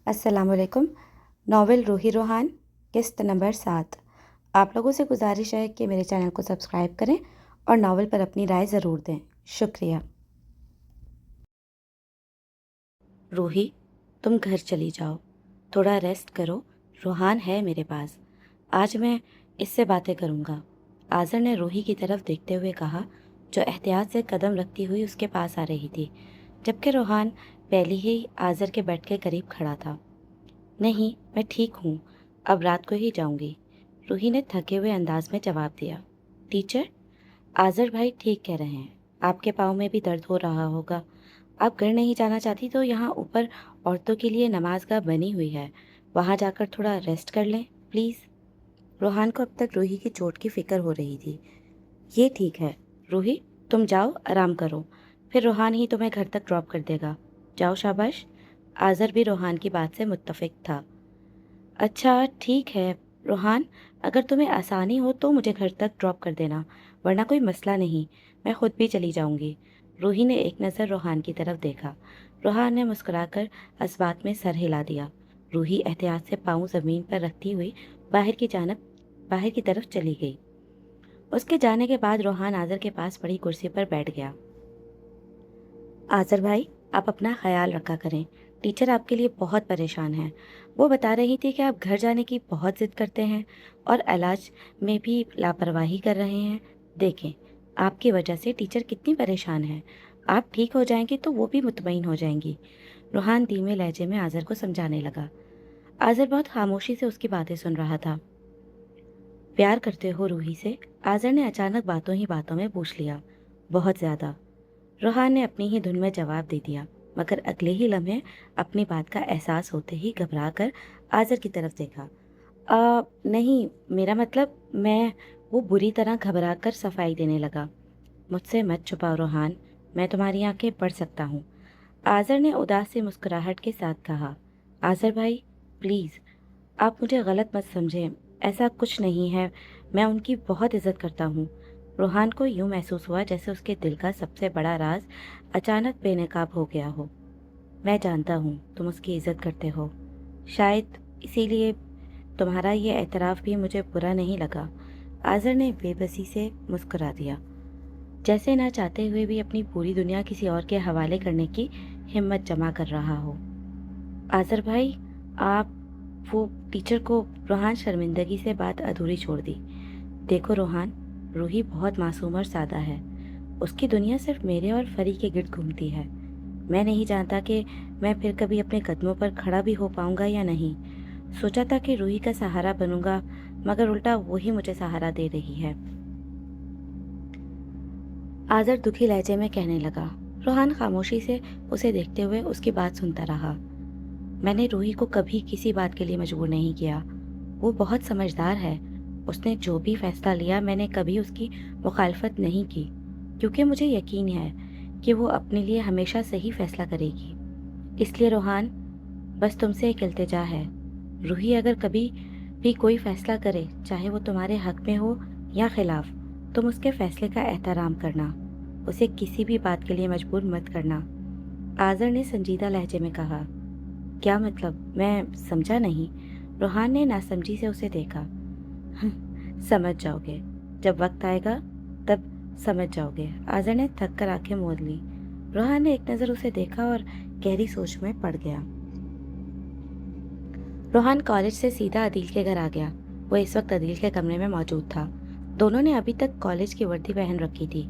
अस्सलाम वालेकुम। नावल रूही रोहान किस्त नंबर 7। आप लोगों से गुजारिश है कि मेरे चैनल को सब्सक्राइब करें और नावल पर अपनी राय ज़रूर दें। शुक्रिया। रूही, तुम घर चली जाओ, थोड़ा रेस्ट करो। रोहान है मेरे पास, आज मैं इससे बातें करूँगा। आज़र ने रूही की तरफ देखते हुए कहा, जो एहतियात से कदम रखती हुई उसके पास आ रही थी, जबकि रोहान पहले ही आज़र के बेड के करीब खड़ा था। नहीं, मैं ठीक हूँ, अब रात को ही जाऊँगी, रूही ने थके हुए अंदाज में जवाब दिया। टीचर, आज़र भाई ठीक कह रहे हैं, आपके पाँव में भी दर्द हो रहा होगा। आप घर नहीं जाना चाहती तो यहाँ ऊपर औरतों के लिए नमाज गाह बनी हुई है, वहाँ जाकर थोड़ा रेस्ट कर लें प्लीज़। रोहान को अब तक रूही की चोट की फिक्र हो रही थी। ये ठीक है रूही, तुम जाओ आराम करो, फिर रोहान ही तुम्हें घर तक ड्रॉप कर देगा। जाओ शाबाश। आज़र भी रोहान की बात से मुत्तफिक था। अच्छा ठीक है रोहान, अगर तुम्हें आसानी हो तो मुझे घर तक ड्रॉप कर देना, वरना कोई मसला नहीं, मैं खुद भी चली जाऊंगी। रूही ने एक नज़र रोहान की तरफ देखा। रोहान ने मुस्कुराकर इस में सर हिला दिया। रूही एहतियात से पाँव ज़मीन पर रखती हुई बाहर की तरफ चली गई। उसके जाने के बाद रोहान आज़र के पास पड़ी कुर्सी पर बैठ गया। आज़र भाई, आप अपना ख्याल रखा करें, टीचर आपके लिए बहुत परेशान हैं। वो बता रही थी कि आप घर जाने की बहुत ज़िद करते हैं और इलाज में भी लापरवाही कर रहे हैं। देखें, आपकी वजह से टीचर कितनी परेशान है। आप ठीक हो जाएंगे तो वो भी मुतमईन हो जाएंगी। रूहान धीमे लहजे में आज़र को समझाने लगा। आज़र बहुत खामोशी से उसकी बातें सुन रहा था। प्यार करते हो रूही से? आज़र ने अचानक बातों ही बातों में पूछ लिया। बहुत ज़्यादा, रोहान ने अपनी ही धुन में जवाब दे दिया, मगर अगले ही लम्हे अपनी बात का एहसास होते ही घबरा कर आज़र की तरफ देखा। नहीं, मेरा मतलब मैं। वो बुरी तरह घबरा कर सफाई देने लगा। मुझसे मत छुपाओ रोहान, मैं तुम्हारी आंखें पढ़ सकता हूँ। आज़र ने उदास सी मुस्कुराहट के साथ कहा। आज़र भाई प्लीज़, आप मुझे गलत मत समझें, ऐसा कुछ नहीं है, मैं उनकी बहुत इज़्ज़त करता हूँ। रोहान को यूँ महसूस हुआ जैसे उसके दिल का सबसे बड़ा राज अचानक बेनकाब हो गया हो। मैं जानता हूँ तुम उसकी इज़्ज़त करते हो, शायद इसीलिए तुम्हारा ये एतराफ़ भी मुझे बुरा नहीं लगा। आज़र ने बेबसी से मुस्कुरा दिया, जैसे ना चाहते हुए भी अपनी पूरी दुनिया किसी और के हवाले करने की हिम्मत जमा कर रहा हो। आज़र भाई, आप वो टीचर को। रोहान शर्मिंदगी से बात अधूरी छोड़ दी। देखो रोहान, रूही बहुत मासूम और सादा है, उसकी दुनिया सिर्फ मेरे और फरी के गिर्द घूमती है। मैं नहीं जानता कि मैं फिर कभी अपने कदमों पर खड़ा भी हो पाऊंगा या नहीं। सोचा था कि रूही का सहारा बनूंगा, मगर उल्टा वही मुझे सहारा दे रही है। आज़र दुखी लहजे में कहने लगा। रोहान खामोशी से उसे देखते हुए उसकी बात सुनता रहा। मैंने रूही को कभी किसी बात के लिए मजबूर नहीं किया, वो बहुत समझदार है। उसने जो भी फैसला लिया मैंने कभी उसकी मुखालफत नहीं की, क्योंकि मुझे यकीन है कि वो अपने लिए हमेशा सही फैसला करेगी। इसलिए रोहान, बस तुमसे एक इल्तिजा है, रूही अगर कभी भी कोई फैसला करे, चाहे वो तुम्हारे हक में हो या खिलाफ, तुम उसके फैसले का एहतराम करना, उसे किसी भी बात के लिए मजबूर मत करना। आज़र ने संजीदा लहजे में कहा। क्या मतलब? मैं समझा नहीं। रोहान ने नासमझी से उसे देखा। समझ जाओगे, जब वक्त आएगा तब समझ जाओगे। आज़र ने थक कर आंखें मूंद ली। रोहान ने एक नज़र उसे देखा और गहरी सोच में पड़ गया। रोहान कॉलेज से सीधा अदील के घर आ गया। वो इस वक्त अदील के कमरे में मौजूद था। दोनों ने अभी तक कॉलेज की वर्दी पहन रखी थी।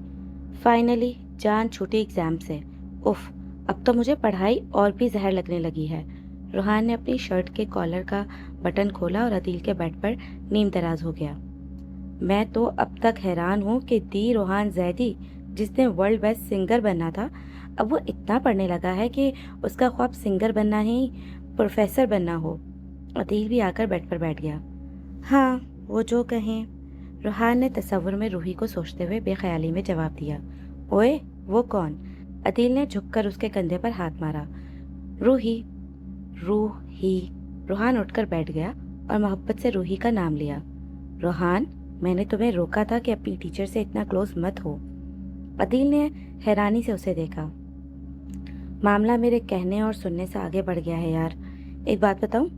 फाइनली जान छूटी एग्जाम से। उफ, अब तो मुझे पढ़ाई और भी जहर लगने लगी है। रोहान ने अपनी शर्ट के कॉलर का बटन खोला और अदील के बेड पर नीम दराज हो गया। मैं तो अब तक हैरान हूँ कि दी रोहान जैदी, जिसने वर्ल्ड बेस्ट सिंगर बनना था, अब वो इतना पढ़ने लगा है कि उसका ख्वाब सिंगर बनना ही प्रोफेसर बनना हो। अदील भी आकर बेड पर बैठ गया। हाँ, वो जो कहें। रोहान ने तसव्वुर में रूही को सोचते हुए बेख्याली में जवाब दिया। ओए, वो कौन? अदील ने झुककर उसके कंधे पर हाथ मारा। रूही। रूही। रोहान उठकर बैठ गया और मोहब्बत से रूही का नाम लिया। रोहान, मैंने तुम्हें रोका था कि अपनी टीचर से इतना क्लोज मत हो। अदील ने हैरानी से उसे देखा। मामला मेरे कहने और सुनने से आगे बढ़ गया है यार। एक बात बताऊं,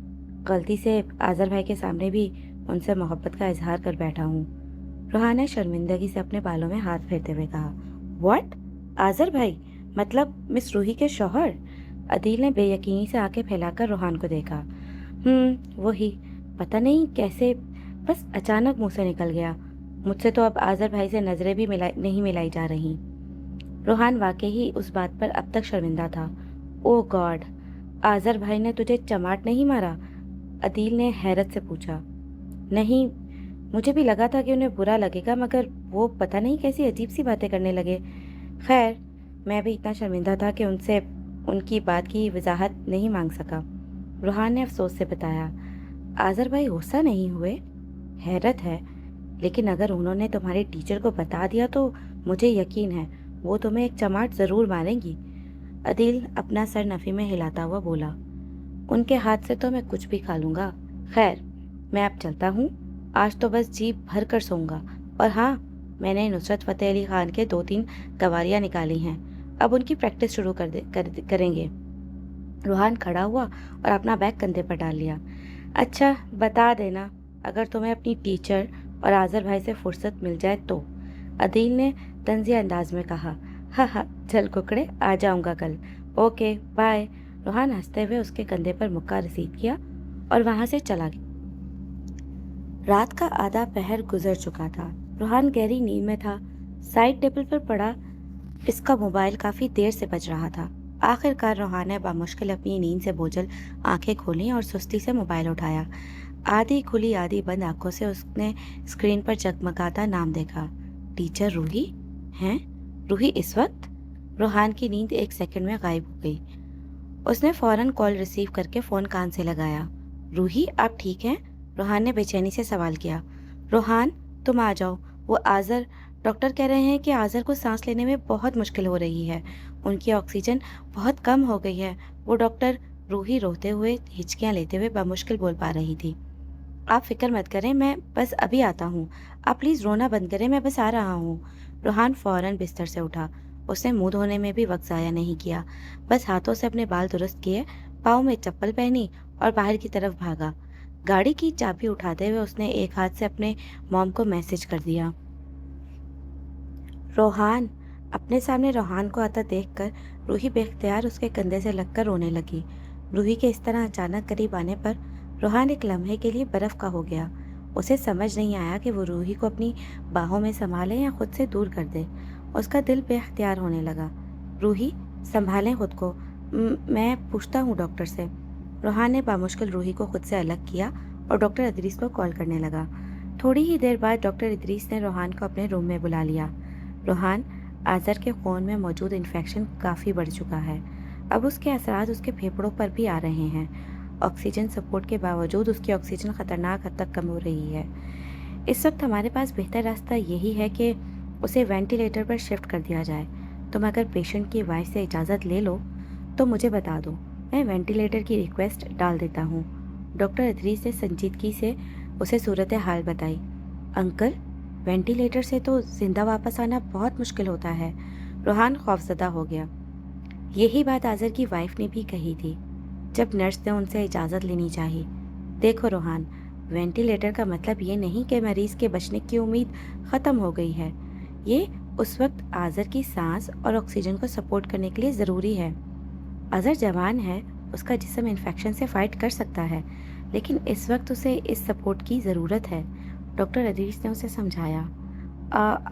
गलती से आज़र भाई के सामने भी उनसे मोहब्बत का इजहार कर बैठा हूँ। रोहान ने शर्मिंदगी से अपने बालों में हाथ फेरते हुए कहा। व्हाट? आज़र भाई? मतलब मिस रूही के शौहर? अदील ने बेयकीनी से आंखें फैलाकर रोहान को देखा। वही। पता नहीं कैसे बस अचानक मुंह से निकल गया। मुझसे तो अब आज़र भाई से नज़रें भी नहीं मिलाई जा रही। रोहान वाकई ही उस बात पर अब तक शर्मिंदा था। ओ गॉड, आज़र भाई ने तुझे चमाट नहीं मारा? अदील ने हैरत से पूछा। नहीं, मुझे भी लगा था कि उन्हें बुरा लगेगा, मगर वो पता नहीं कैसी अजीब सी बातें करने लगे। खैर, मैं भी इतना शर्मिंदा था कि उनसे उनकी बात की वजाहत नहीं मांग सका। रूहान ने अफसोस से बताया। आज़र भाई गुस्सा नहीं हुए? हैरत है, लेकिन अगर उन्होंने तुम्हारे टीचर को बता दिया तो मुझे यकीन है वो तुम्हें एक चमाट ज़रूर मारेंगी। अदील अपना सर नफ़ी में हिलाता हुआ बोला। उनके हाथ से तो मैं कुछ भी खा लूँगा। खैर, मैं अब चलता हूँ। आज तो बस जी भर कर सोऊंगा। और हाँ, मैंने नुसरत फ़तेह अली ख़ान के 2-3 कवालियाँ निकाली हैं। अब उनकी प्रैक्टिस शुरू करेंगे। रूहान खड़ा हुआ और अपना बैग कंधे पर डाल लिया। अच्छा, बता देना अगर तुम्हें अपनी टीचर और आज़र भाई से फुर्सत मिल जाए तो, अदील ने तंज़िया अंदाज में कहा। हाँ, चल कुकड़े, आ जाऊँगा कल। Okay, bye. रूहान हंसते हुए उसके कंधे पर मुक्का रसीद किया और वहाँ से चला गया। रात का आधा पहर गुजर चुका था। रूहान गहरी नींद में था। साइड टेबल पर पड़ा इसका मोबाइल काफ़ी देर से बज रहा था। आखिरकार रूहान ने बामुश्किल अपनी नींद से बोझल आंखें खोलीं और सुस्ती से मोबाइल उठाया। आधी खुली आधी बंद आंखों से उसने स्क्रीन पर जगमगाता नाम देखा। टीचर रूही? हैं? रूही इस वक्त? रूहान की नींद एक सेकंड में गायब हो गई। उसने फौरन कॉल रिसीव करके फ़ोन कान से लगाया। रूही, आप ठीक हैं? रूहान ने बेचैनी से सवाल किया। रूहान, तुम आ जाओ। वो आज़र, डॉक्टर कह रहे हैं कि आज़र को सांस लेने में बहुत मुश्किल हो रही है। उनकी ऑक्सीजन बहुत कम हो गई है। वो डॉक्टर। रूही रोते हुए हिचकियाँ लेते हुए बामुश्किल बोल पा रही थी। आप फिक्र मत करें, मैं बस अभी आता हूँ। आप प्लीज़ रोना बंद करें, मैं बस आ रहा हूँ। रूहान फौरन बिस्तर से उठा। उसने मुंह धोने में भी वक्त ज़ाया नहीं किया। बस हाथों से अपने बाल दुरुस्त किए, पाँव में चप्पल पहनी और बाहर की तरफ भागा। गाड़ी की चाबी उठाते हुए उसने एक हाथ से अपने मॉम को मैसेज कर दिया। रोहान। अपने सामने रोहान को आता देखकर रूही बेख्तियार उसके कंधे से लगकर रोने लगी। रूही के इस तरह अचानक करीब आने पर रोहान एक लम्हे के लिए बर्फ का हो गया। उसे समझ नहीं आया कि वो रूही को अपनी बाहों में संभाले या खुद से दूर कर दे। उसका दिल बेख्तियार होने लगा। रूही, संभालें खुद को, मैं पूछता हूँ डॉक्टर से। रोहान ने बामुश्किल रूही को खुद से अलग किया और डॉक्टर इदरीस को कॉल करने लगा। थोड़ी ही देर बाद डॉक्टर इदरीस ने रोहान को अपने रूम में बुला लिया। रोहान, आज़र के खून में मौजूद इन्फेक्शन काफ़ी बढ़ चुका है। अब उसके असरात उसके फेफड़ों पर भी आ रहे हैं। ऑक्सीजन सपोर्ट के बावजूद उसकी ऑक्सीजन ख़तरनाक हद तक कम हो रही है। इस वक्त हमारे पास बेहतर रास्ता यही है कि उसे वेंटिलेटर पर शिफ्ट कर दिया जाए। तुम अगर पेशेंट की वाइफ से इजाज़त ले लो तो मुझे बता दो, मैं वेंटिलेटर की रिक्वेस्ट डाल देता हूँ। डॉक्टर इदरीस ने संजीदगी से उसे सूरत हाल बताई। अंकल, वेंटिलेटर से तो जिंदा वापस आना बहुत मुश्किल होता है। रोहान खौफजदा हो गया। यही बात आज़र की वाइफ ने भी कही थी जब नर्स ने उनसे इजाज़त लेनी चाहिए। देखो रोहान, वेंटिलेटर का मतलब ये नहीं कि मरीज़ के बचने की उम्मीद ख़त्म हो गई है। ये उस वक्त आज़र की सांस और ऑक्सीजन को सपोर्ट करने के लिए ज़रूरी है। आज़र जवान है, उसका जिस्म इन्फेक्शन से फाइट कर सकता है, लेकिन इस वक्त उसे इस सपोर्ट की ज़रूरत है। डॉक्टर अदीस ने उसे समझाया।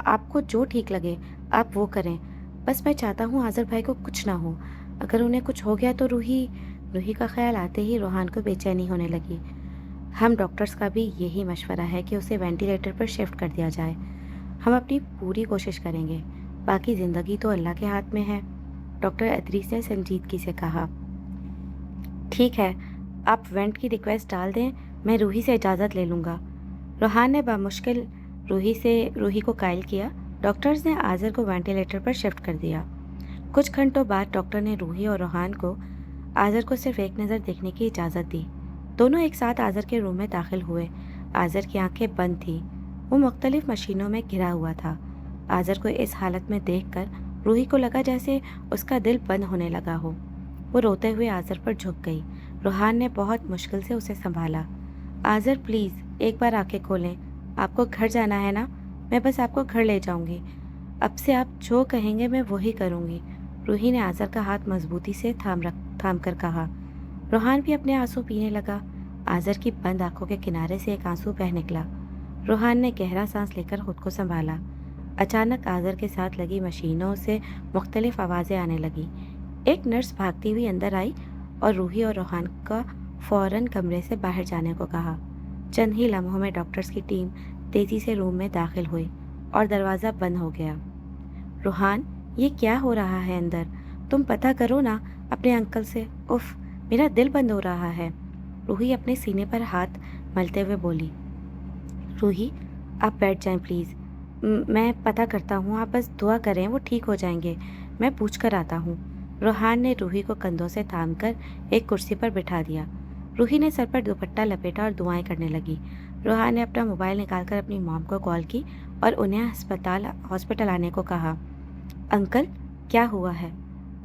आपको जो ठीक लगे आप वो करें, बस मैं चाहता हूँ आज़र भाई को कुछ ना हो। अगर उन्हें कुछ हो गया तो रूही का ख्याल आते ही रोहान को बेचैनी होने लगी। हम डॉक्टर्स का भी यही मशवरा है कि उसे वेंटिलेटर पर शिफ्ट कर दिया जाए। हम अपनी पूरी कोशिश करेंगे, बाकी ज़िंदगी तो अल्लाह के हाथ में है। डॉक्टर अदरीस ने संजीदगी से कहा। ठीक है, आप वेंट की रिक्वेस्ट डाल दें, मैं रूही से इजाज़त ले लूँगा। रोहान ने बामुश्किल रूही को कायल किया। डॉक्टर्स ने आज़र को वेंटिलेटर पर शिफ्ट कर दिया। कुछ घंटों बाद डॉक्टर ने रूही और रोहान को आज़र को सिर्फ एक नज़र देखने की इजाज़त दी। दोनों एक साथ आज़र के रूम में दाखिल हुए। आज़र की आंखें बंद थीं। वो मुख्तलिफ मशीनों में घिरा हुआ था। आज़र को इस हालत में देखकर रूही को लगा जैसे उसका दिल बंद होने लगा हो। वो रोते हुए आज़र पर झुक गई। रूहान ने बहुत मुश्किल से उसे संभाला। आज़र प्लीज़ एक बार आंखें खोलें, आपको घर जाना है ना? मैं बस आपको घर ले जाऊंगी। अब से आप जो कहेंगे मैं वही करूंगी। रूही ने आज़र का हाथ मजबूती से थाम कर कहा। रूहान भी अपने आंसू पीने लगा। आज़र की बंद आंखों के किनारे से एक आंसू बह निकला। रूहान ने गहरा सांस लेकर खुद को संभाला। अचानक आज़र के साथ लगी मशीनों से मुख्तलिफ आवाज़ें आने लगी। एक नर्स भागती हुई अंदर आई और रूही और रूहान का फौरन कमरे से बाहर जाने को कहा। चंद ही लम्हों में डॉक्टर्स की टीम तेजी से रूम में दाखिल हुई और दरवाज़ा बंद हो गया। रूहान, ये क्या हो रहा है अंदर? तुम पता करो ना अपने अंकल से। उफ, मेरा दिल बंद हो रहा है। रूही अपने सीने पर हाथ मलते हुए बोली। रूही, आप बैठ जाएं प्लीज़। मैं पता करता हूँ, आप बस दुआ करें वो ठीक हो जाएंगे। मैं पूछ कर आता हूँ। रूहान ने रूही को कंधों से थामकर एक कुर्सी पर बिठा दिया। रूही ने सर पर दुपट्टा लपेटा और दुआएं करने लगी। रूहान ने अपना मोबाइल निकालकर अपनी मॉम को कॉल की और उन्हें हॉस्पिटल आने को कहा। अंकल, क्या हुआ है?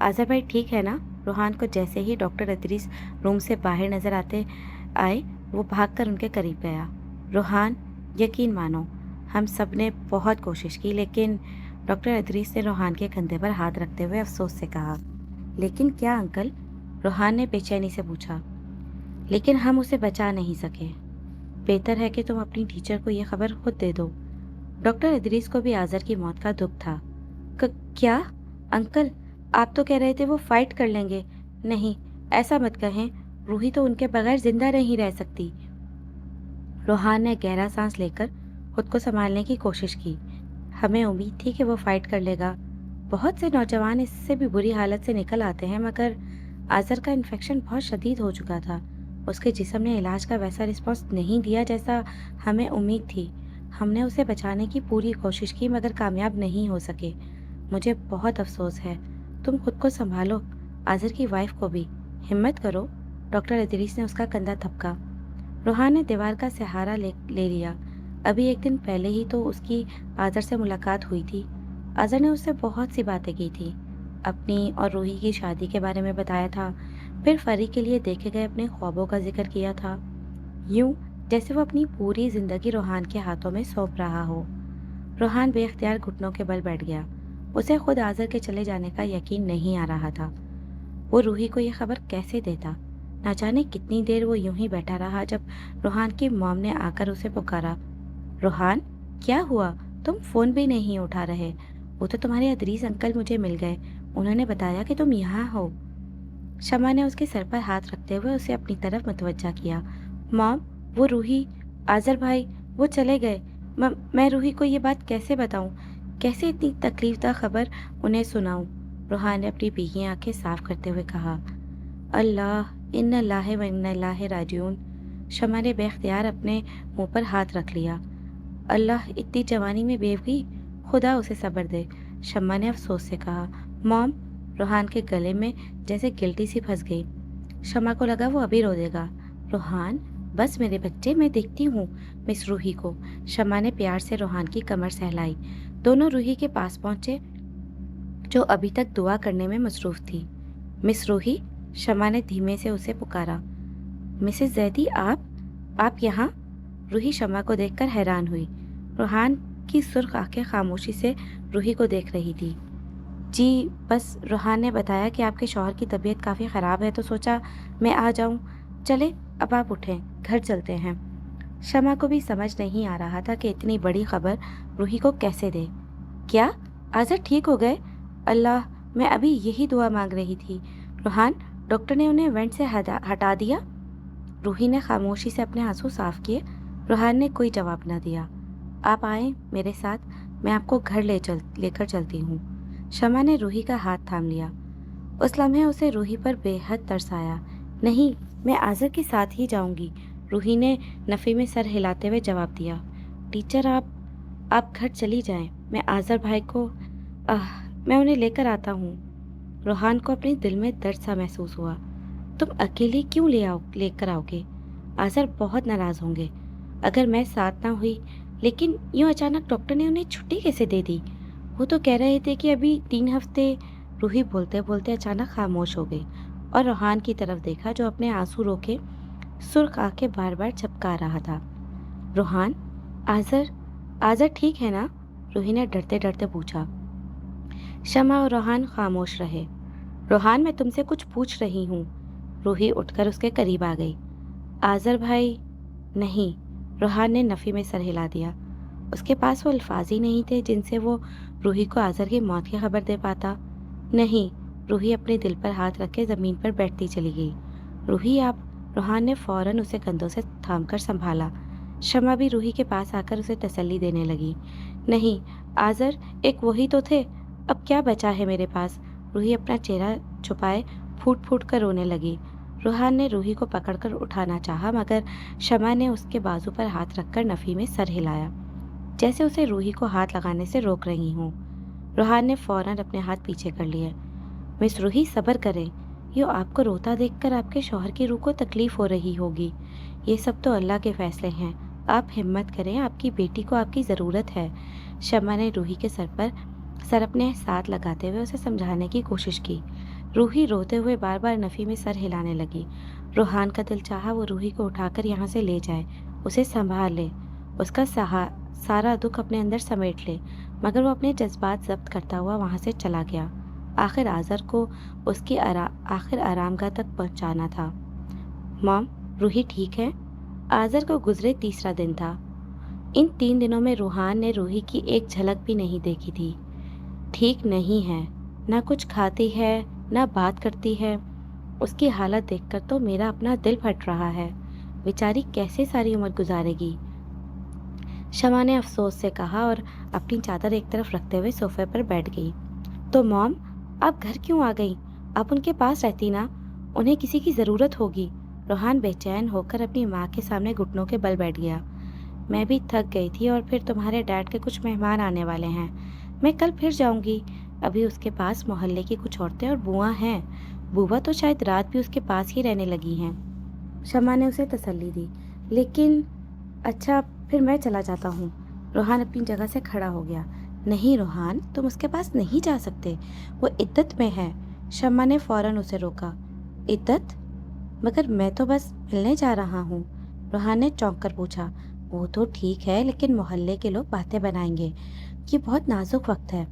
आज़र भाई ठीक है ना? रूहान को जैसे ही डॉक्टर इदरीस रूम से बाहर नजर आए वो भागकर उनके करीब गया। रूहान, यकीन मानो हम सब ने बहुत कोशिश की, लेकिन डॉक्टर इदरीस ने रूहान के कंधे पर हाथ रखते हुए अफसोस से कहा। लेकिन क्या अंकल? रूहान ने बेचैनी से पूछा। लेकिन हम उसे बचा नहीं सके। बेहतर है कि तुम अपनी टीचर को यह खबर खुद दे दो। डॉक्टर इदरीस को भी आज़र की मौत का दुख था। क्या अंकल, आप तो कह रहे थे वो फाइट कर लेंगे। नहीं, ऐसा मत कहें। रूही तो उनके बगैर जिंदा नहीं रह सकती। रूहान ने गहरा सांस लेकर खुद को संभालने की कोशिश की। हमें उम्मीद थी कि वो फाइट कर लेगा। बहुत से नौजवान इससे भी बुरी हालत से निकल आते हैं, मगर आज़र का इन्फेक्शन बहुत शदीद हो चुका था। उसके जिस्म ने इलाज का वैसा रिस्पॉन्स नहीं दिया जैसा हमें उम्मीद थी। हमने उसे बचाने की पूरी कोशिश की, मगर कामयाब नहीं हो सके। मुझे बहुत अफसोस है। तुम खुद को संभालो, आज़र की वाइफ को भी। हिम्मत करो। डॉक्टर इदरीस ने उसका कंधा थपका। रूहान ने दीवार का सहारा ले लिया। अभी एक दिन पहले ही तो उसकी आज़र से मुलाकात हुई थी। आज़र ने उससे बहुत सी बातें की थी। अपनी और रूही की शादी के बारे में बताया था। फिर फरी के लिए देखे गए अपने ख्वाबों का जिक्र किया था, यूं जैसे वो अपनी पूरी जिंदगी रूहान के हाथों में सौंप रहा हो। रूहान बेख्तियार घुटनों के बल बैठ गया। उसे खुद आज़र के चले जाने का यकीन नहीं आ रहा था। वो रूही को यह खबर कैसे देता? न जाने कितनी देर वो यूं ही बैठा रहा, जब रूहान की मॉम ने आकर उसे पुकारा। रूहान, क्या हुआ? तुम फ़ोन भी नहीं उठा रहे। वो तो तुम्हारे इदरीस अंकल मुझे मिल गए। उन्होंने बताया कि तुम यहाँ हो। शमा ने उसके सर पर हाथ रखते हुए उसे अपनी तरफ मुतवज्जा किया। मॉम, वो रूही, आज़र भाई, वो चले गए। मैं रूही को ये बात कैसे बताऊं? कैसे इतनी तकलीफदा खबर उन्हें सुनाऊं? रूहान ने अपनी भीगी आंखें साफ करते हुए कहा। अल्लाह, इन्ना लाहे व इन्ना इलाहे राजिऊन। शमा ने बेख्तियार अपने मुंह पर हाथ रख लिया। अल्लाह, इतनी जवानी में बेवगी, खुदा उसे सब्र दे। शमा ने अफसोस से कहा। मॉम, रूहान के गले में जैसे गिल्टी सी फंस गई। शमा को लगा वो अभी रो देगा। रूहान, बस मेरे बच्चे, मैं देखती हूँ मिस रूही को। शमा ने प्यार से रूहान की कमर सहलाई। दोनों रूही के पास पहुंचे, जो अभी तक दुआ करने में मसरूफ थी। मिस रूही, शमा ने धीमे से उसे पुकारा। मिसेस जैदी, आप यहाँ? रूही शमा को देखकर हैरान हुई। रूहान की सुर्ख आंखें खामोशी से रूही को देख रही थी। जी, बस रूहान ने बताया कि आपके शौहर की तबीयत काफ़ी ख़राब है, तो सोचा मैं आ जाऊं। चले, अब आप उठें, घर चलते हैं। शमा को भी समझ नहीं आ रहा था कि इतनी बड़ी खबर रूही को कैसे दे। क्या आज़र ठीक हो गए? अल्लाह, मैं अभी यही दुआ मांग रही थी। रूहान, डॉक्टर ने उन्हें वेंट से हटा दिया? रूही ने खामोशी से अपने आंसू साफ किए। रूहान ने कोई जवाब न दिया। आप आए मेरे साथ, मैं आपको घर लेकर चलती हूँ। शमा ने रूही का हाथ थाम लिया। उस लम्हे उसे रूही पर बेहद तरस आया। नहीं, मैं आज़र के साथ ही जाऊंगी। रूही ने नफ़ी में सर हिलाते हुए जवाब दिया। टीचर, आप घर चली जाएं। मैं आज़र भाई को मैं उन्हें लेकर आता हूँ। रूहान को अपने दिल में दर्द सा महसूस हुआ। तुम अकेले क्यों लेकर आओगे? आज़र बहुत नाराज़ होंगे अगर मैं साथ ना हुई। लेकिन यूँ अचानक डॉक्टर ने उन्हें छुट्टी कैसे दे दी? वो तो कह रहे थे कि अभी 3 हफ्ते। रूही बोलते बोलते अचानक खामोश हो गई। और रोहान की तरफ देखा जो अपने आंसू रोके सुर्ख आंखें बार बार झपका रहा था। रोहान, आज़र आज़र ठीक है ना? रूही ने डरते डरते पूछा। शमा और रोहान खामोश रहे। रोहान, मैं तुमसे कुछ पूछ रही हूँ। रूही उठकर उसके करीब आ गई। आज़र भाई? नहीं। रोहान ने नफ़ी में सर हिला दिया। उसके पास वो अल्फाज ही नहीं थे जिनसे वो रूही को आज़र की मौत की खबर दे पाता। नहीं। रूही अपने दिल पर हाथ रख के ज़मीन पर बैठती चली गई। रूही, आप? रोहान ने फ़ौरन उसे कंधों से थामकर संभाला। शमा भी रूही के पास आकर उसे तसल्ली देने लगी। नहीं आज़र, एक वही तो थे, अब क्या बचा है मेरे पास? रूही अपना चेहरा छुपाए फूट फूट कर रोने लगी। रोहान ने रूही को पकड़कर उठाना चाहा मगर शमा ने उसके बाजू पर हाथ रखकर नफ़ी में सर हिलाया, जैसे उसे रूही को हाथ लगाने से रोक रही हूँ। रोहान ने फ़ौरन अपने हाथ पीछे कर लिए। मिस रूही, सब्र करें। यो आपको रोता देखकर आपके शौहर की रूह को तकलीफ़ हो रही होगी। ये सब तो अल्लाह के फ़ैसले हैं। आप हिम्मत करें, आपकी बेटी को आपकी ज़रूरत है। शमा ने रूही के सर पर सर अपने साथ लगाते हुए उसे समझाने की कोशिश की। रूही रोते हुए बार बार नफ़ी में सर हिलाने लगी। रोहान का दिल चाहा वो रूही को उठाकर यहाँ से ले जाए, उसे संभाल ले, उसका सारा दुख अपने अंदर समेट ले, मगर वो अपने जज्बात ज़ब्त करता हुआ वहाँ से चला गया। आखिर आज़र को उसकी आखिर आरामगाह तक पहुँचाना था। मॉम, रूही ठीक है? आज़र को गुजरे तीसरा दिन था। इन 3 दिनों में रोहान ने रूही की एक झलक भी नहीं देखी थी। ठीक नहीं है, ना कुछ खाती है, ना बात करती है। उसकी हालत देखकर तो मेरा अपना दिल फट रहा है। बेचारी कैसे सारी उम्र गुजारेगी? शमा ने अफसोस से कहा और अपनी चादर एक तरफ रखते हुए सोफे पर बैठ गई। तो मॉम, आप घर क्यों आ गई? आप उनके पास रहती ना, उन्हें किसी की ज़रूरत होगी। रोहान बेचैन होकर अपनी माँ के सामने घुटनों के बल बैठ गया। मैं भी थक गई थी और फिर तुम्हारे डैड के कुछ मेहमान आने वाले हैं। मैं कल फिर जाऊंगी। अभी उसके पास मोहल्ले की कुछ औरतें और बुआ हैं। बुआ तो शायद रात भी उसके पास ही रहने लगी हैं। शमा ने उसे तसल्ली दी। लेकिन अच्छा, फिर मैं चला जाता हूँ। रोहान अपनी जगह से खड़ा हो गया। नहीं रोहान, तुम उसके पास नहीं जा सकते, वो इद्दत में है। शमा ने फौरन उसे रोका। इद्दत? मगर मैं तो बस मिलने जा रहा हूँ। रोहान ने चौंक कर पूछा। वो तो ठीक है, लेकिन मोहल्ले के लोग बातें बनाएंगे। ये बहुत नाजुक वक्त है।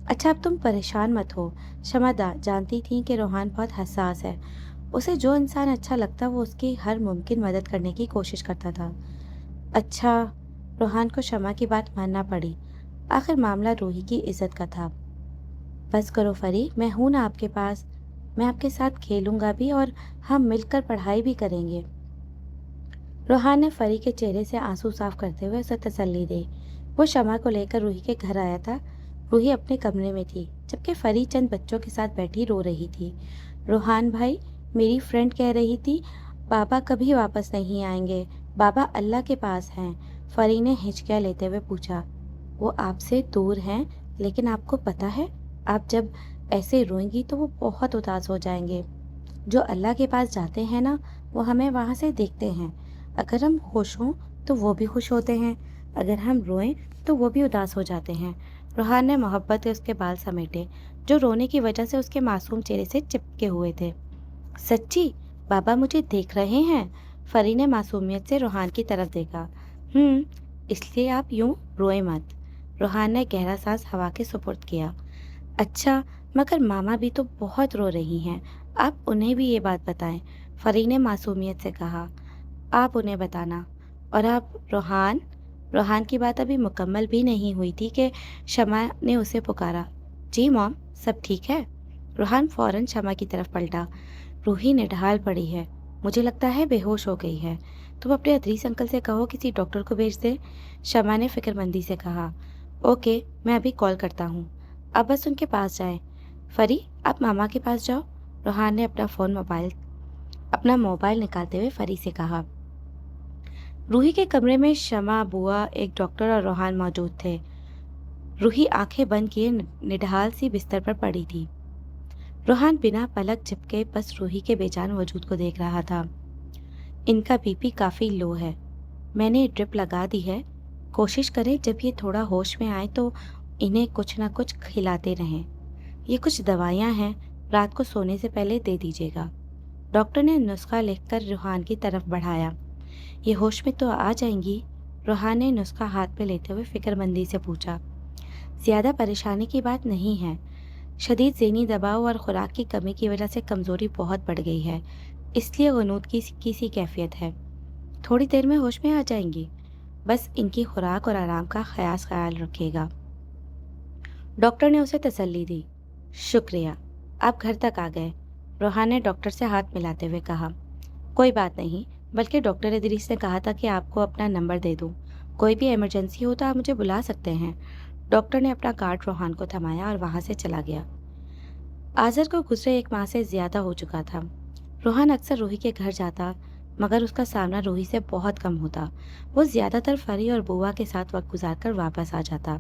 अच्छा, अब तुम परेशान मत हो। शमा जानती थी कि रोहान बहुत हसास है। उसे जो इंसान अच्छा लगता वो उसकी हर मुमकिन मदद करने की कोशिश करता था। अच्छा, रोहान को शमा की बात मानना पड़ी। आखिर मामला रूही की इज्जत का था। बस करो फरी, मैं हूं ना आपके पास। मैं आपके साथ खेलूंगा भी और हम मिलकर पढ़ाई भी करेंगे। रोहान ने फरी के चेहरे से आंसू साफ करते हुए उसे तसल्ली दी। वो शमा को लेकर रूही के घर आया था। रूही अपने कमरे में थी, जबकि फरी चंद बच्चों के साथ बैठी रो रही थी। रोहान भाई, मेरी फ्रेंड कह रही थी बाबा कभी वापस नहीं आएंगे, बाबा अल्लाह के पास हैं। फरी ने हिचकियाँ लेते हुए पूछा। वो आपसे दूर हैं, लेकिन आपको पता है, आप जब ऐसे रोएंगी तो वो बहुत उदास हो जाएंगे। जो अल्लाह के पास जाते हैं ना, वो हमें वहाँ से देखते हैं। अगर हम खुश हों तो वो भी खुश होते हैं, अगर हम रोएं तो वो भी उदास हो जाते हैं। रोहान ने मोहब्बत से उसके बाल समेटे, जो रोने की वजह से उसके मासूम चेहरे से चिपके हुए थे। सच्ची? बाबा मुझे देख रहे हैं? फरी ने मासूमियत से रोहान की तरफ देखा। इसलिए आप यूं रोए मत। रोहान ने गहरा सांस हवा के सुपुर्द किया। अच्छा, मगर मामा भी तो बहुत रो रही हैं, आप उन्हें भी ये बात बताएं। फरी ने मासूमियत से कहा। आप उन्हें बताना। और आप रोहान? रोहान की बात अभी मुकम्मल भी नहीं हुई थी कि शमा ने उसे पुकारा। जी मॉम, सब ठीक है। रोहान फौरन शमा की तरफ पलटा। रूही निढाल पड़ी है, मुझे लगता है बेहोश हो गई है। तुम अपने अदरीस अंकल से कहो किसी डॉक्टर को भेज दे। शमा ने फिक्रमंदी से कहा। ओके, मैं अभी कॉल करता हूँ। अब बस उनके पास जाएं। फरी, आप मामा के पास जाओ। रोहान ने अपना मोबाइल निकालते हुए फरी से कहा। रूही के कमरे में शमा, बुआ, एक डॉक्टर और रोहान मौजूद थे। रूही आंखें बंद किए निढाल सी बिस्तर पर पड़ी थी। रोहान बिना पलक झपके बस रूही के बेजान वजूद को देख रहा था। इनका बीपी काफ़ी लो है, मैंने ड्रिप लगा दी है। कोशिश करें जब ये थोड़ा होश में आए तो इन्हें कुछ ना कुछ खिलाते रहें। ये कुछ दवाइयाँ हैं, रात को सोने से पहले दे दीजिएगा। डॉक्टर ने नुस्खा लिखकर रूहान की तरफ बढ़ाया। ये होश में तो आ जाएंगी? रूहान ने नुस्खा हाथ में लेते हुए फिक्रमंदी से पूछा। ज़्यादा परेशानी की बात नहीं है। शदीद ज़हनी दबाव और खुराक की कमी की वजह से कमज़ोरी बहुत बढ़ गई है, इसलिए गनूद की सी कैफियत है। थोड़ी देर में होश में आ जाएंगी। बस इनकी खुराक और आराम का ख़ास ख्याल रखिएगा। डॉक्टर ने उसे तसल्ली दी। शुक्रिया, आप घर तक आ गए, रूहान ने डॉक्टर से हाथ मिलाते हुए कहा। कोई बात नहीं, बल्कि डॉक्टर इदरीस ने कहा था कि आपको अपना नंबर दे दूं। कोई भी इमरजेंसी हो तो आप मुझे बुला सकते हैं। डॉक्टर ने अपना कार्ड रूहान को थमाया और वहां से चला गया। आज़र को गुजरे 1 माह से ज़्यादा हो चुका था। रूहान अक्सर रूही के घर जाता, मगर उसका सामना रूही से बहुत कम होता। वो ज़्यादातर फरी और बुआ के साथ वक्त गुजारकर वापस आ जाता।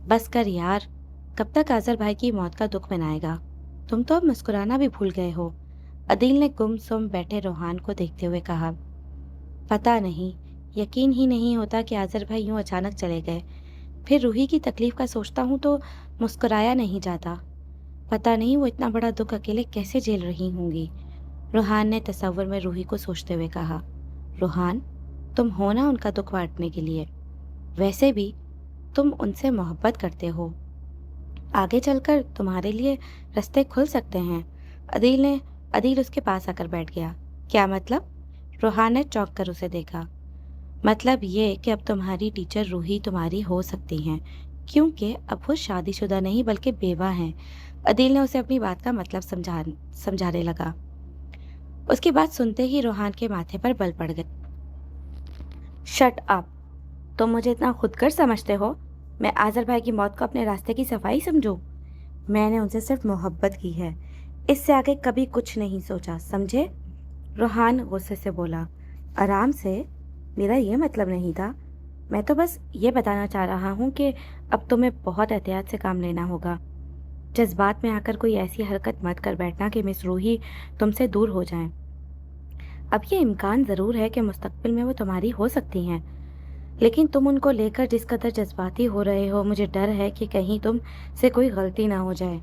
बस कर यार, कब तक आज़र भाई की मौत का दुख मनाएगा? तुम तो अब मुस्कुराना भी भूल गए हो, अदील ने गुमसुम बैठे रूहान को देखते हुए कहा। पता नहीं, यकीन ही नहीं होता कि आज़र भाई यूं अचानक चले गए। फिर रूही की तकलीफ का सोचता हूँ तो मुस्कुराया नहीं जाता। पता नहीं वो इतना बड़ा दुख अकेले कैसे झेल रही होंगी, रूहान ने तसव्वुर में रूही को सोचते हुए कहा। रूहान, तुम हो ना उनका दुख बांटने के लिए। वैसे भी तुम उनसे मोहब्बत करते हो, आगे चलकर तुम्हारे लिए रास्ते खुल सकते हैं। अदील उसके पास आकर बैठ गया। क्या मतलब? रूहान ने चौंक कर उसे देखा। मतलब ये कि अब तुम्हारी टीचर रूही तुम्हारी हो सकती हैं, क्योंकि अब वो शादीशुदा नहीं बल्कि बेवा हैं। अदील ने उसे अपनी बात का मतलब समझाने लगा। उसकी बात सुनते ही रूहान के माथे पर बल पड़ गए। शट अप, तुम मुझे इतना खुदगर्ज समझते हो? मैं आज़र भाई की मौत को अपने रास्ते की सफाई समझूं? मैंने उनसे सिर्फ मोहब्बत की है, इससे आगे कभी कुछ नहीं सोचा, समझे? रूहान गुस्से से बोला। आराम से, मेरा ये मतलब नहीं था। मैं तो बस ये बताना चाह रहा हूँ कि अब तुम्हें बहुत एहतियात से काम लेना होगा। जज्बात में आकर कोई ऐसी हरकत मत कर बैठना कि मिस रूही तुमसे दूर हो जाएं। अब ये इम्कान ज़रूर है कि मुस्तकबिल में वो तुम्हारी हो सकती हैं, लेकिन तुम उनको लेकर जिस कदर जज्बाती हो रहे हो, मुझे डर है कि कहीं तुम से कोई गलती ना हो जाए।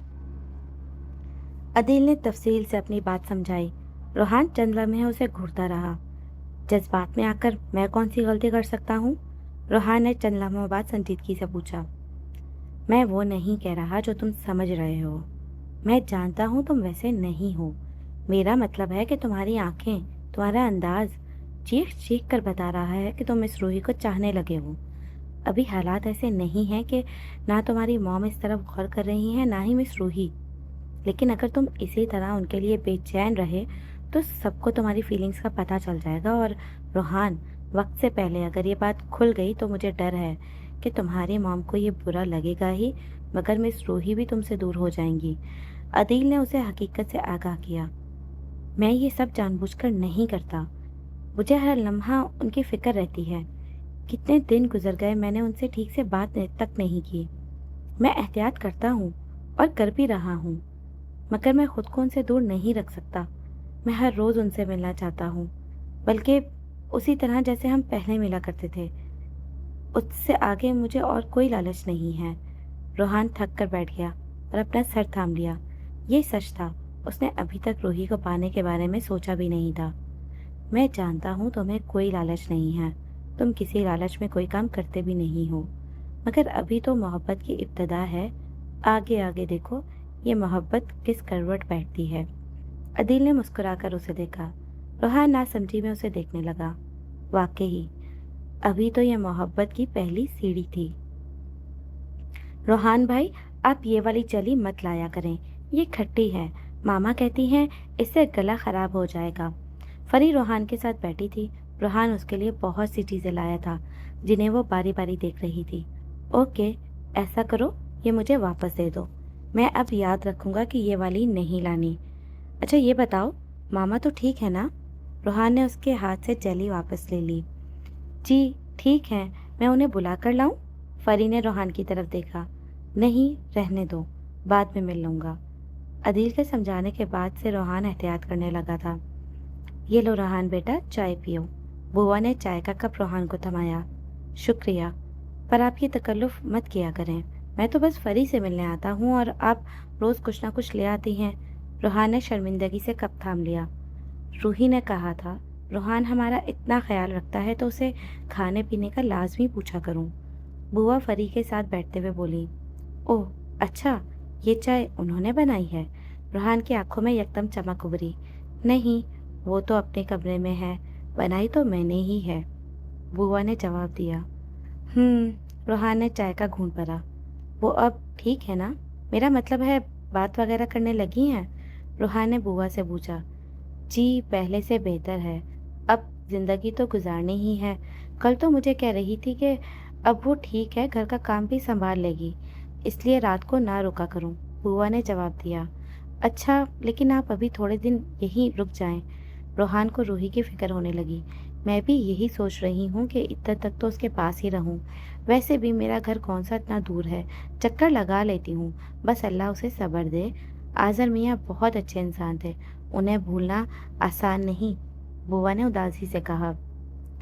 अदील ने तफसील से अपनी बात समझाई। रूहान चंद लम्हे उसे घूरता रहा। जज्बात में आकर मैं कौन सी गलती कर सकता हूँ? रूहान ने चंद लम्हों बाद संजीदगी से पूछा। मैं वो नहीं कह रहा जो तुम समझ रहे हो। मैं जानता हूँ तुम वैसे नहीं हो। मेरा मतलब है कि तुम्हारी आंखें, तुम्हारा अंदाज चीख चीख कर बता रहा है कि तुम इस रूही को चाहने लगे हो। अभी हालात ऐसे नहीं हैं कि ना तुम्हारी मॉम इस तरफ गौर कर रही हैं, ना ही मिस रूही। लेकिन अगर तुम इसी तरह उनके लिए बेचैन रहे तो सबको तुम्हारी फीलिंग्स का पता चल जाएगा। और रूहान, वक्त से पहले अगर ये बात खुल गई तो मुझे डर है कि तुम्हारी मॉम को ये बुरा लगेगा ही, मगर मिस रूही भी तुमसे दूर हो जाएंगी। अदील ने उसे हकीकत से आगाह किया। मैं ये सब जानबूझकर नहीं करता, मुझे हर लम्हा उनकी फिक्र रहती है। कितने दिन गुजर गए मैंने उनसे ठीक से बात तक नहीं की। मैं एहतियात करता हूँ और कर भी रहा हूँ, मगर मैं खुद को उनसे दूर नहीं रख सकता। मैं हर रोज़ उनसे मिलना चाहता हूँ, बल्कि उसी तरह जैसे हम पहले मिला करते थे। उससे आगे मुझे और कोई लालच नहीं है। रूहान थक कर बैठ गया और अपना सर थाम लिया। ये सच था, उसने अभी तक रूही को पाने के बारे में सोचा भी नहीं था। मैं जानता हूँ तुम्हें कोई लालच नहीं है, तुम किसी लालच में कोई काम करते भी नहीं हो, मगर अभी तो मोहब्बत की इब्तदा है। आगे आगे देखो ये मोहब्बत किस करवट बैठती है। अदील ने मुस्कुराकर उसे देखा। रूहान नासमझी में उसे देखने लगा। वाकई अभी तो यह मोहब्बत की पहली सीढ़ी थी। रूहान भाई, आप ये वाली जली मत लाया करें, ये खट्टी है। मामा कहती हैं इससे गला खराब हो जाएगा। फरी रूहान के साथ बैठी थी। रूहान उसके लिए बहुत सी चीज़ें लाया था जिन्हें वो बारी बारी देख रही थी। ओके, ऐसा करो, ये मुझे वापस दे दो। मैं अब याद रखूंगा कि ये वाली नहीं लानी। अच्छा ये बताओ, मामा तो ठीक है ना? रूहान ने उसके हाथ से जेली वापस ले ली। जी ठीक है, मैं उन्हें बुला कर लाऊं? फरी ने रूहान की तरफ देखा। नहीं, रहने दो, बाद में मिल लूँगा। अदील के समझाने के बाद से रूहान एहतियात करने लगा था। ये लो रूहान बेटा, चाय पियो। बुआ ने चाय का कप रूहान को थमाया। शुक्रिया, पर आप ये तकल्लुफ़ मत किया करें। मैं तो बस फरी से मिलने आता हूँ और आप रोज़ कुछ ना कुछ ले आती हैं। रोहान ने शर्मिंदगी से कप थाम लिया। रूही ने कहा था रोहान हमारा इतना ख्याल रखता है तो उसे खाने पीने का लाजमी पूछा करूं। बुआ फरी के साथ बैठते हुए बोली। ओह अच्छा, ये चाय उन्होंने बनाई है? रोहान की आंखों में यकदम चमक उभरी। नहीं, वो तो अपने कमरे में है, बनाई तो मैंने ही है, बुआ ने जवाब दिया। रोहान ने चाय का घूंट भरा। वो अब ठीक है ना? मेरा मतलब है बात वगैरह करने लगी हैं? रोहान ने बुआ से पूछा। जी पहले से बेहतर है, अब जिंदगी तो गुजारनी ही है। कल तो मुझे कह रही थी कि अब वो ठीक है, घर का काम भी संभाल लेगी, इसलिए रात को ना रुका करूं, बुआ ने जवाब दिया। अच्छा लेकिन आप अभी थोड़े दिन यहीं रुक जाएं। रोहान को रूही की फिक्र होने लगी। मैं भी यही सोच रही हूँ कि इतना तक तो उसके पास ही रहूँ। वैसे भी मेरा घर कौन सा इतना दूर है, चक्कर लगा लेती हूँ, बस अल्लाह उसे सब्र दे। आज़र मियाँ बहुत अच्छे इंसान थे, उन्हें भूलना आसान नहीं, बुआ ने उदासी से कहा।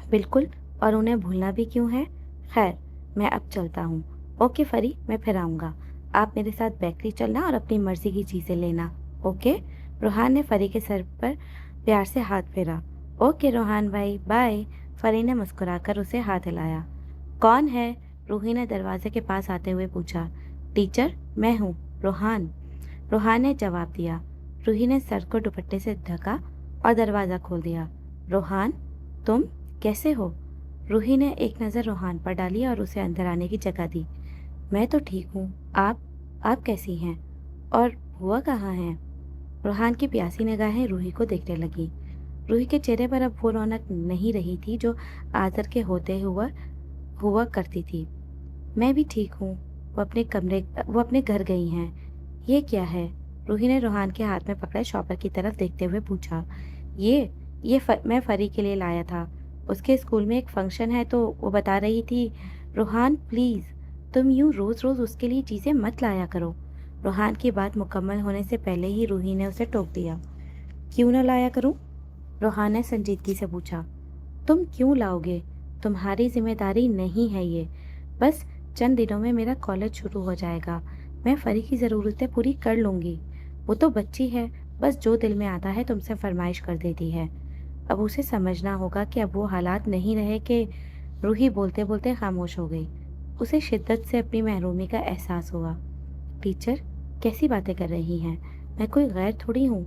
बिल्कुल, और उन्हें भूलना भी क्यों है? खैर मैं अब चलता हूँ। ओके फरी, मैं फिर आऊँगा। आप मेरे साथ बेकरी चलना और अपनी मर्जी की चीज़ें लेना। ओके? रोहान ने फरी के सर पर प्यार से हाथ फेरा। ओके रोहान भाई, बाय। फरी ने मुस्कुराकर उसे हाथ हिलाया। कौन है? रूही ने दरवाजे के पास आते हुए पूछा। टीचर, मैं हूँ, रोहान। रोहान ने जवाब दिया। रूही ने सर को दुपट्टे से ढका और दरवाज़ा खोल दिया। रोहान, तुम कैसे हो? रूही ने एक नज़र रोहान पर डाली और उसे अंदर आने की जगह दी। मैं तो ठीक हूँ, आप कैसी हैं? और बुआ कहाँ हैं? रोहान की प्यासी निगाहें रूही को देखने लगी। रूही के चेहरे पर अब वो रौनक नहीं रही थी जो आदर के होते हुआ करती थी। मैं भी ठीक हूँ, वो अपने घर गई हैं। ये क्या है? रूही ने रोहान के हाथ में पकड़े शॉपर की तरफ देखते हुए पूछा। मैं फरी के लिए लाया था, उसके स्कूल में एक फंक्शन है तो वो बता रही थी। रोहान प्लीज़, तुम यूँ रोज़ रोज़ उसके लिए चीज़ें मत लाया करो। रोहान की बात मुकम्मल होने से पहले ही रूही ने उसे टोक दिया। क्यों न लाया करूं? रोहान ने संजीदगी से पूछा। तुम क्यों लाओगे? तुम्हारी जिम्मेदारी नहीं है ये। बस चंद दिनों में मेरा कॉलेज शुरू हो जाएगा, मैं फरी की ज़रूरतें पूरी कर लूँगी। वो तो बच्ची है, बस जो दिल में आता है तुमसे फरमाइश कर देती है। अब उसे समझना होगा कि अब वो हालात नहीं रहे कि रूही बोलते बोलते खामोश हो गई। उसे शिद्दत से अपनी महरूमी का एहसास हुआ। टीचर, कैसी बातें कर रही हैं? मैं कोई गैर थोड़ी हूँ,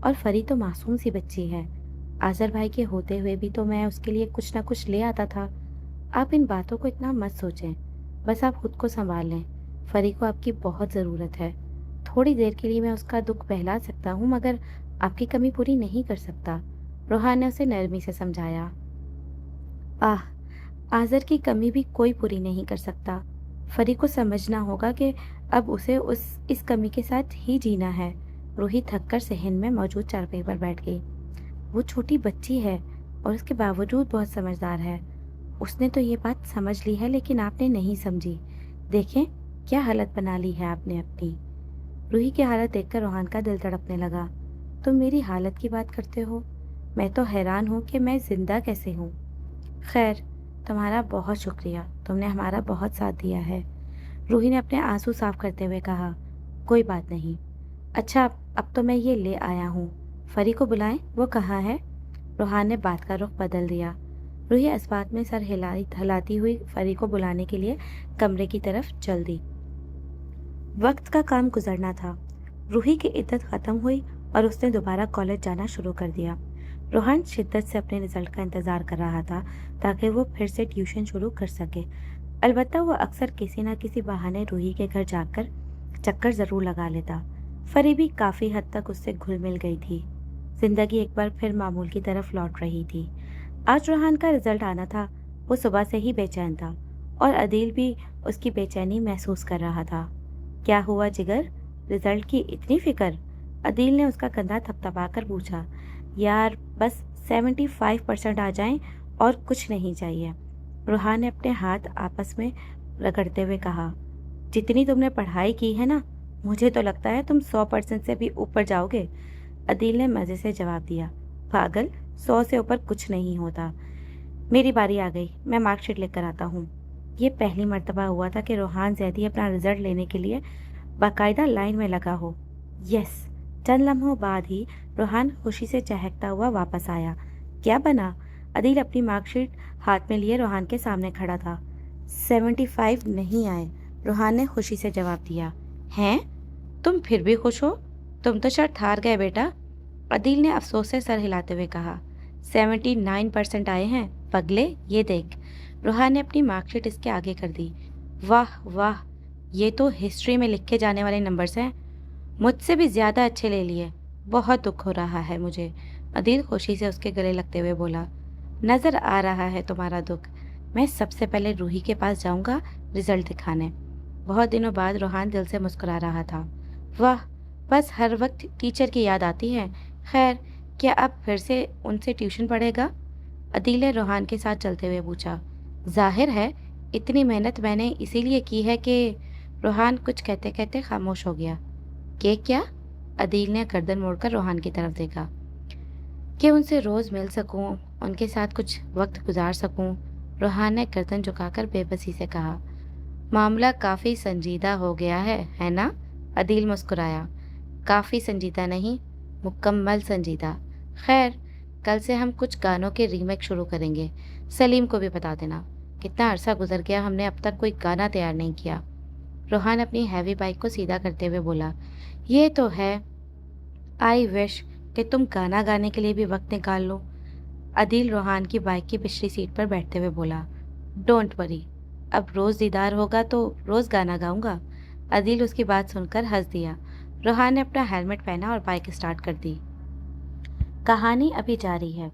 और फरी तो मासूम सी बच्ची है। आज़र भाई के होते हुए भी तो मैं उसके लिए कुछ ना कुछ ले आता था। आप इन बातों को इतना मत सोचें, बस आप खुद को संभाल लें। फरी को आपकी बहुत ज़रूरत है। थोड़ी देर के लिए मैं उसका दुख बहला सकता हूँ, मगर आपकी कमी पूरी नहीं कर सकता, रोहान ने उसे नरमी से समझाया। आह, आज़र की कमी भी कोई पूरी नहीं कर सकता। फरी को समझना होगा कि अब उसे इस कमी के साथ ही जीना है। रूही थककर सहन में मौजूद चारपाई पर बैठ गई। वो छोटी बच्ची है और उसके बावजूद बहुत समझदार है। उसने तो ये बात समझ ली है, लेकिन आपने नहीं समझी। देखें क्या हालत बना ली है आपने अपनी। रूही की हालत देखकर रोहान का दिल तड़पने लगा। तुम मेरी हालत की बात करते हो? मैं तो हैरान हूँ कि मैं जिंदा कैसे हूँ। खैर, तुम्हारा बहुत शुक्रिया, तुमने हमारा बहुत साथ दिया है, रूही ने अपने आंसू साफ करते हुए कहा। कोई बात नहीं। अच्छा, अब तो मैं ये ले आया हूँ, फरी को बुलाएं, वो कहाँ है? रोहान ने बात का रुख बदल दिया। रूही इस बात में सर हिलाती हुई फरी को बुलाने के लिए कमरे की तरफ चल दी। वक्त का काम गुजरना था। रूही की इद्दत ख़त्म हुई और उसने दोबारा कॉलेज जाना शुरू कर दिया। रोहान शिद्दत से अपने रिजल्ट का इंतज़ार कर रहा था ताकि वो फिर से ट्यूशन शुरू कर सके। अलबत्ता वो अक्सर किसी न किसी बहाने रूही के घर जाकर चक्कर ज़रूर लगा लेता। फरी भी काफ़ी हद तक उससे घुल मिल गई थी। जिंदगी एक बार फिर मामूल की तरफ लौट रही थी। आज रोहान का रिजल्ट आना था। वो सुबह से ही बेचैन था और अदील भी उसकी बेचैनी महसूस कर रहा था। क्या हुआ जिगर, रिजल्ट की इतनी फिक्र? अदील ने उसका कंधा थपथपाकर पूछा। यार बस 75% आ जाएं और कुछ नहीं चाहिए, रोहान ने अपने हाथ आपस में रगड़ते हुए कहा। जितनी तुमने पढ़ाई की है ना, मुझे तो लगता है तुम 100% से भी ऊपर जाओगे, अदील ने मज़े से जवाब दिया। पागल, 100 से ऊपर कुछ नहीं होता। मेरी बारी आ गई, मैं मार्कशीट लेकर आता हूँ। ये पहली मर्तबा हुआ था कि रोहान ज़ैदी अपना रिजल्ट लेने के लिए बाकायदा लाइन में लगा हो। यस, चंद लम्हों बाद ही रोहान खुशी से चहकता हुआ वापस आया। क्या बना? अदील अपनी मार्कशीट हाथ में लिए रोहान के सामने खड़ा था। 75 नहीं आए, रोहान ने खुशी से जवाब दिया। हैं? तुम फिर भी खुश हो? तुम तो शर्त हार गए बेटा, अदील ने अफसोस से सर हिलाते हुए कहा। 79% आए हैं पगले, ये देख। रोहान ने अपनी मार्कशीट इसके आगे कर दी। वाह वाह, ये तो हिस्ट्री में लिखे जाने वाले नंबर्स हैं, मुझसे भी ज़्यादा अच्छे ले लिए। बहुत दुख हो रहा है मुझे, अदील खुशी से उसके गले लगते हुए बोला। नज़र आ रहा है तुम्हारा दुख, मैं सबसे पहले रूही के पास जाऊंगा रिजल्ट दिखाने। बहुत दिनों बाद रोहान दिल से मुस्कुरा रहा था। वाह, बस हर वक्त टीचर की याद आती है। खैर, क्या अब फिर से उनसे ट्यूशन पढ़ेगा? अदील ने रोहान के साथ चलते हुए पूछा। जाहिर है, इतनी मेहनत मैंने इसीलिए की है कि रोहान कुछ कहते कहते खामोश हो गया। कि क्या? अदील ने गर्दन मोड़कर रोहान की तरफ देखा। कि उनसे रोज़ मिल सकूं, उनके साथ कुछ वक्त गुजार सकूं, रोहान ने गर्दन झुकाकर बेबसी से कहा। मामला काफ़ी संजीदा हो गया है ना? अदील मुस्कुराया। काफ़ी संजीदा नहीं, मुकम्मल संजीदा। खैर, कल से हम कुछ गानों के रीमेक शुरू करेंगे, सलीम को भी बता देना। कितना अरसा गुजर गया, हमने अब तक कोई गाना तैयार नहीं किया। रोहान अपनी हैवी बाइक को सीधा करते हुए बोला। ये तो है, आई विश कि तुम गाना गाने के लिए भी वक्त निकाल लो। अदील रोहान की बाइक की पिछली सीट पर बैठते हुए बोला। डोंट वरी, अब रोज़ दीदार होगा तो रोज़ गाना गाऊंगा। अदील उसकी बात सुनकर हंस दिया। रोहान ने अपना हेलमेट पहना और बाइक स्टार्ट कर दी। कहानी अभी जारी है।